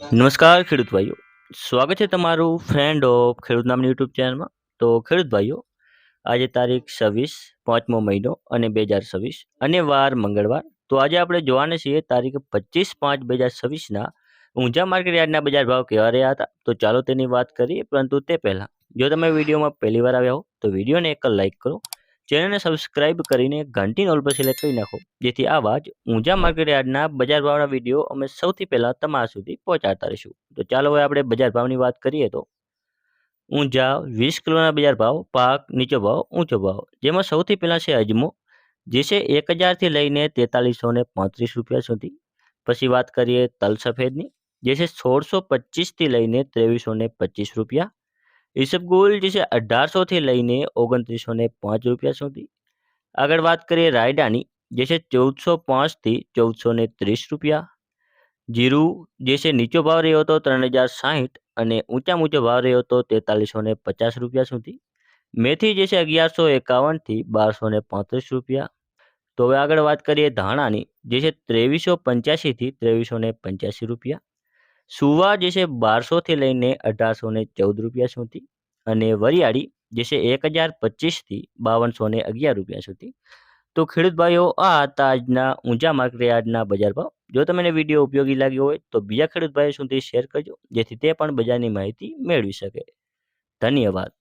નમસ્કાર ખેડૂત ભાઈઓ, સ્વાગત છે તમારું ફ્રેન્ડ ઓફ ખેડૂત નામની યુટ્યુબ ચેનલમાં. તો ખેડૂત ભાઈઓ, આજે તારીખ 26 પાંચમો મહિનો અને 2026 અને વાર મંગળવાર. તો આજે આપણે જોવાના છીએ તારીખ 25/5/2026 ઊંઝા માર્કેટ યાર્ડના બજાર ભાવ કેવા રહ્યા હતા. તો ચાલો તેની વાત કરીએ, પરંતુ તે પહેલાં જો તમે વિડીયોમાં પહેલી વાર આવ્યા હો તો વિડીયોને એક લાઇક કરો, ચેનલને સબસ્ક્રાઇબ કરીને ઘંટીનો ઓલ પર સિલેક્ટ કરી નાખો, જેથી આવા જ ઊંઝા માર્કેટ યાર્ડના બજાર ભાવના વિડીયો અમે સૌથી પહેલાં તમારા સુધી પહોંચાડતા રહીશું. તો ચાલો હવે આપણે બજાર ભાવની વાત કરીએ. તો ઊંઝા 20 કિલોના બજાર ભાવ, પાક નીચો ભાવ ઊંચો ભાવ, જેમાં સૌથી પહેલાં છે અજમો, જે છે 1000થી લઈને 4335 રૂપિયા સુધી. પછી વાત કરીએ તલ સફેદની, જે છે 1625થી લઈને 2325 રૂપિયા. ઈસબગુલ જે છે 1800થી લઈને 2905 રૂપિયા સુધી. આગળ વાત કરીએ રાયડાની, જે છે 1405થી 1430 રૂપિયા. જીરું, જે છે નીચો ભાવ રહ્યો હતો 3060 અને ઊંચો ભાવ રહ્યો હતો 4350 રૂપિયા સુધી. મેથી, જે છે 1151થી 1235 રૂપિયા. તો હવે આગળ વાત કરીએ ધાણાની, જે છે 2385થી 2385 રૂપિયા. સુવા, જે છે 1200થી લઈને 1814 રૂપિયા સુધી. અને વરિયાળી, જે છે 1025થી 5211 રૂપિયા સુધી. તો ખેડૂત ભાઈઓ, આ હતા આજના ઊંઝા માર્કેટ યાર્ડના બજાર ભાવ. જો તમને વિડીયો ઉપયોગી લાગ્યો હોય તો બીજા ખેડૂત ભાઈઓ સુધી શેર કરજો, જેથી તે પણ બજારની માહિતી મેળવી શકે. ધન્યવાદ.